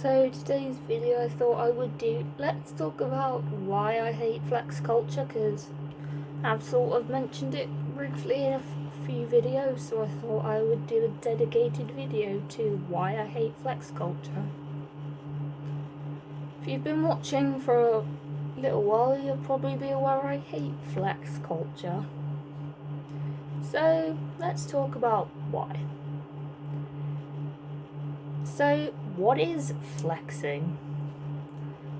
So today's video I thought I would do, let's talk about why I hate flex culture, because I've sort of mentioned it briefly in a few videos, so I thought I would do a dedicated video to why I hate flex culture. If you've been watching for a little while, you'll probably be aware I hate flex culture. So let's talk about why. So what is flexing?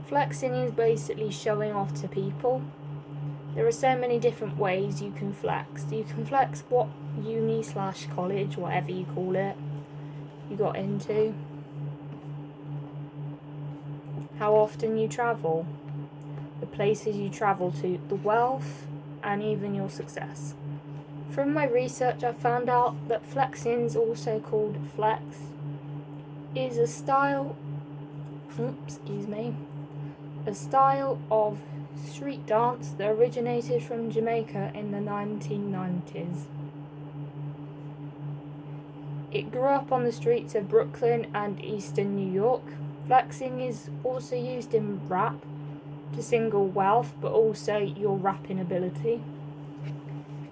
Flexing is basically showing off to people. There are so many different ways you can flex. You can flex what uni/college, whatever you call it, you got into. How often you travel, the places you travel to, the wealth, and even your success. From my research, I found out that flexing is also called flex. It is a style of street dance that originated from Jamaica in the 1990s. It grew up on the streets of Brooklyn and eastern New York. Flexing is also used in rap to signal wealth, but also your rapping ability.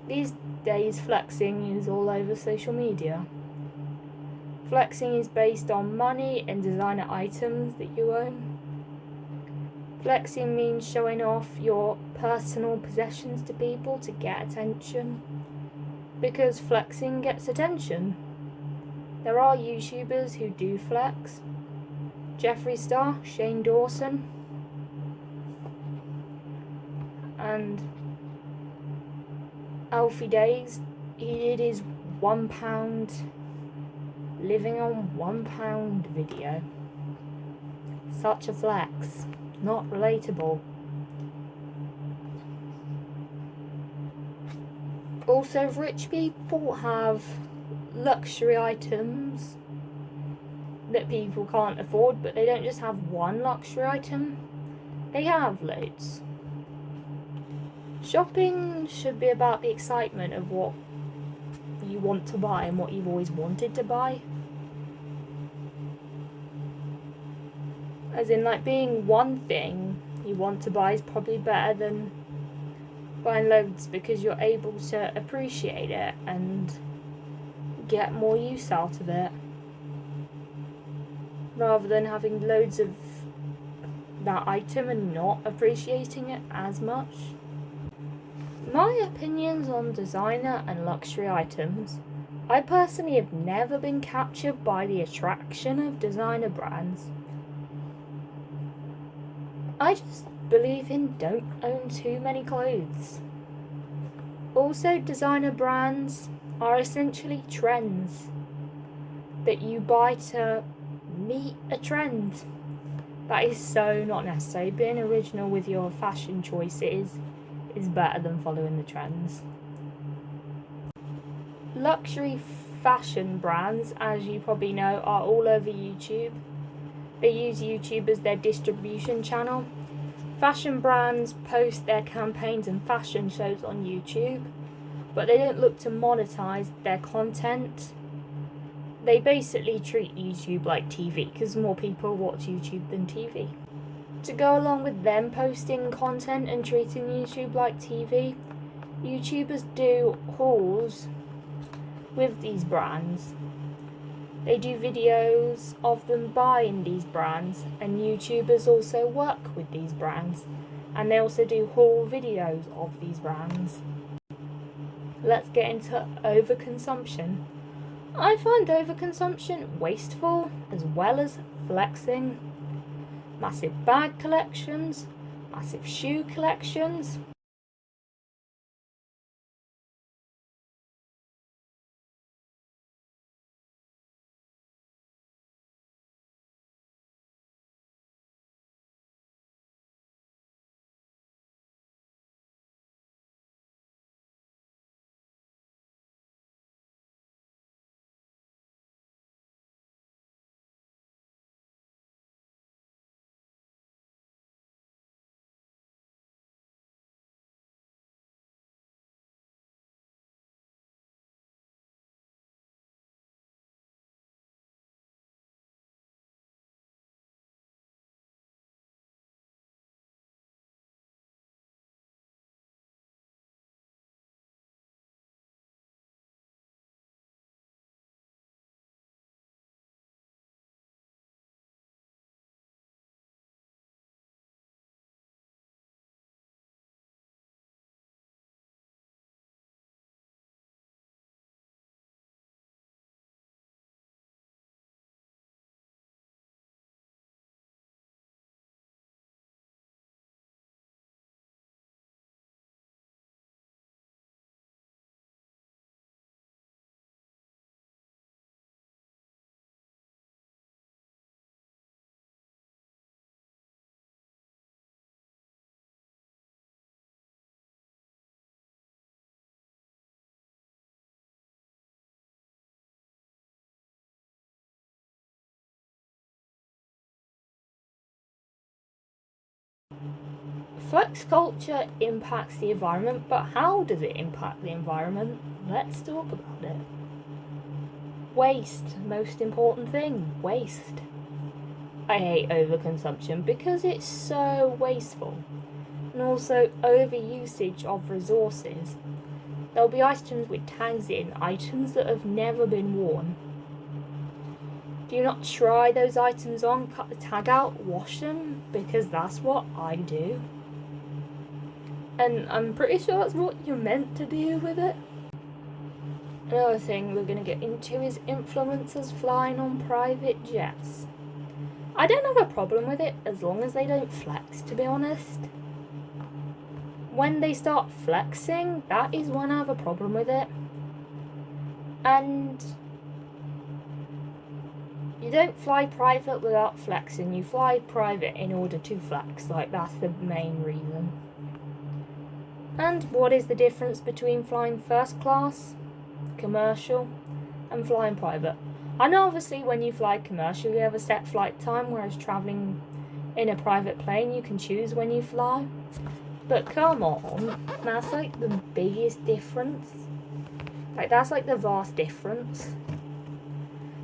These days, flexing is all over social media. Flexing is based on money and designer items that you own. Flexing means showing off your personal possessions to people to get attention, because flexing gets attention. There are YouTubers who do flex. Jeffree Star, Shane Dawson, and Alfie Days. He did his £1 living on £1 video. Such a flex. Not relatable. Also, rich people have luxury items that people can't afford, but they don't just have one luxury item, they have loads. Shopping should be about the excitement of what you want to buy and what you've always wanted to buy. As in, like, being one thing you want to buy is probably better than buying loads, because you're able to appreciate it and get more use out of it, rather than having loads of that item and not appreciating it as much. My opinions on designer and luxury items. I personally have never been captured by the attraction of designer brands. I just believe in don't own too many clothes. Also, designer brands are essentially trends that you buy to meet a trend. That is so not necessary. Being original with your fashion choices is better than following the trends. Luxury fashion brands, as you probably know, are all over YouTube. They use YouTube as their distribution channel. Fashion brands post their campaigns and fashion shows on YouTube, but they don't look to monetize their content. They basically treat YouTube like TV, because more people watch YouTube than TV. To go along with them posting content and treating YouTube like TV, YouTubers do hauls with these brands. They do videos of them buying these brands, and YouTubers also work with these brands, and they also do haul videos of these brands. Let's get into overconsumption. I find overconsumption wasteful as well as flexing. Massive bag collections, massive shoe collections. Flex culture impacts the environment, but how does it impact the environment? Let's talk about it. Waste, most important thing, waste. I hate overconsumption because it's so wasteful, and also overusage of resources. There'll be items with tags in, items that have never been worn. Do you not try those items on, cut the tag out, wash them? Because that's what I do. And I'm pretty sure that's what you're meant to do with it. Another thing we're going to get into is influencers flying on private jets. I don't have a problem with it as long as they don't flex, to be honest. When they start flexing, that is when I have a problem with it. And you don't fly private without flexing. You fly private in order to flex. Like, that's the main reason. And what is the difference between flying first class, commercial, and flying private? I know obviously when you fly commercial you have a set flight time, whereas travelling in a private plane you can choose when you fly. But come on, that's like the biggest difference. Like, that's like the vast difference.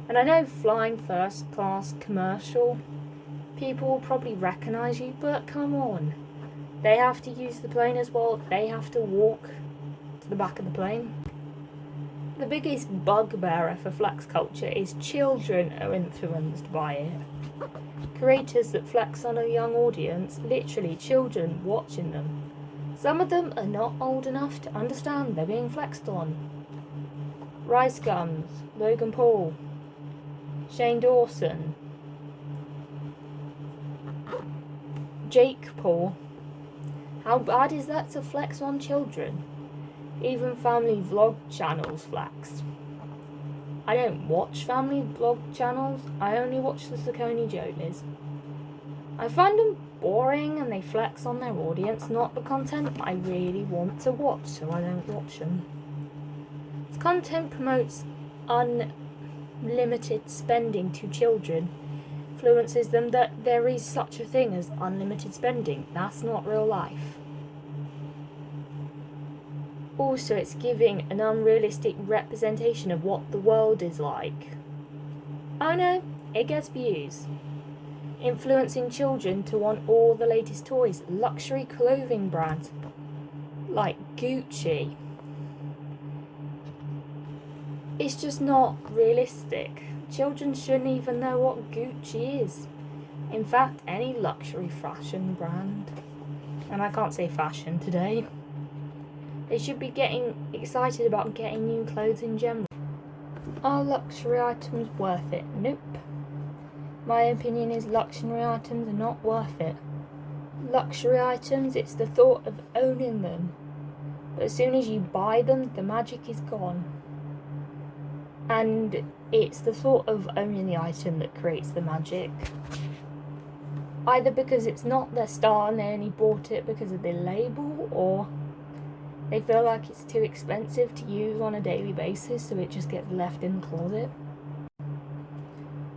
And I know flying first class commercial, people will probably recognise you, but come on. They have to use the plane as well. They have to walk to the back of the plane. The biggest bugbearer for flex culture is children are influenced by it. Creators that flex on a young audience, literally children watching them. Some of them are not old enough to understand they're being flexed on. Rice Gums, Logan Paul, Shane Dawson, Jake Paul. How bad is that to flex on children? Even family vlog channels flex. I don't watch family vlog channels, I only watch the Saucony Jolies. I find them boring and they flex on their audience, not the content I really want to watch, so I don't watch them. This content promotes unlimited spending to children, influences them that there is such a thing as unlimited spending. That's not real life. Also, it's giving an unrealistic representation of what the world is like. Oh no, it gets views. Influencing children to want all the latest toys, luxury clothing brands like Gucci. It's just not realistic. Children shouldn't even know what Gucci is. In fact, any luxury fashion brand, and I can't say fashion today, they should be getting excited about getting new clothes in general. Are luxury items worth it? Nope. My opinion is luxury items are not worth it. Luxury items, it's the thought of owning them. But as soon as you buy them, the magic is gone. And it's the thought of owning the item that creates the magic. Either because it's not their style and they only bought it because of the label, or they feel like it's too expensive to use on a daily basis, so it just gets left in the closet.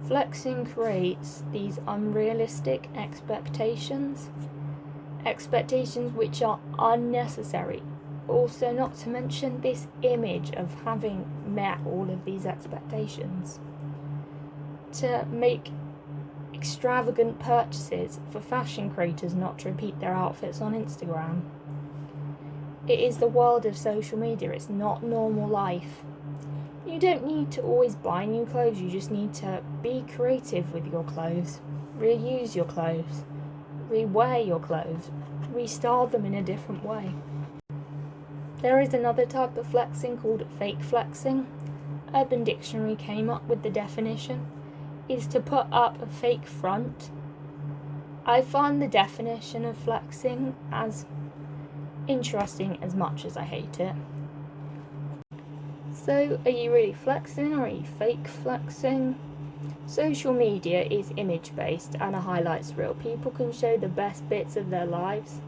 Flexing creates these unrealistic expectations which are unnecessary. Also, not to mention this image of having met all of these expectations to make extravagant purchases for fashion creators not to repeat their outfits on Instagram. It is the world of social media, it's not normal life. You don't need to always buy new clothes, you just need to be creative with your clothes, reuse your clothes, rewear your clothes, restyle them in a different way. There is another type of flexing called fake flexing. Urban Dictionary came up with the definition, is to put up a fake front. I find the definition of flexing as interesting as much as I hate it. So, are you really flexing or are you fake flexing? Social media is image based and a highlights reel. People can show the best bits of their lives.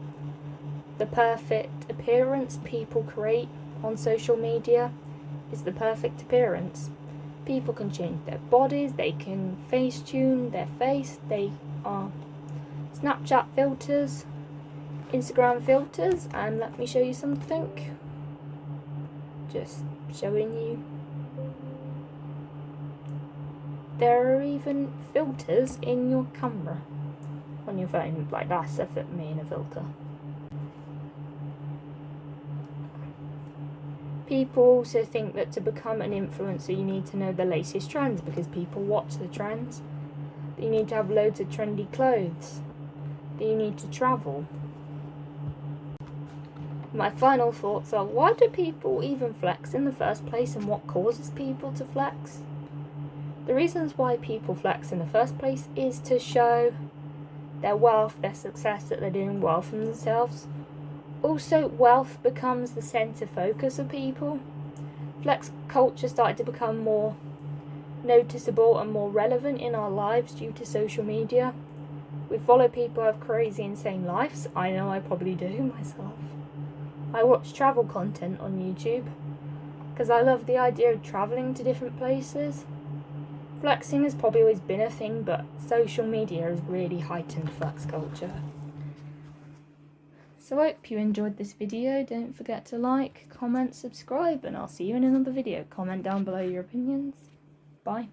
The perfect appearance people create on social media is the perfect appearance. People can change their bodies, they can face tune their face, they are Snapchat filters. Instagram filters, and let me show you something. Just showing you. There are even filters in your camera on your phone, like that's a main filter. People also think that to become an influencer you need to know the latest trends because people watch the trends. That you need to have loads of trendy clothes. That you need to travel. My final thoughts are, why do people even flex in the first place, and what causes people to flex? The reasons why people flex in the first place is to show their wealth, their success, that they're doing well for themselves. Also, wealth becomes the centre focus of people. Flex culture started to become more noticeable and more relevant in our lives due to social media. We follow people who have crazy, insane lives. I know I probably do myself. I watch travel content on YouTube because I love the idea of travelling to different places. Flexing has probably always been a thing, but social media has really heightened flex culture. So I hope you enjoyed this video. Don't forget to like, comment, subscribe, and I'll see you in another video. Comment down below your opinions. Bye.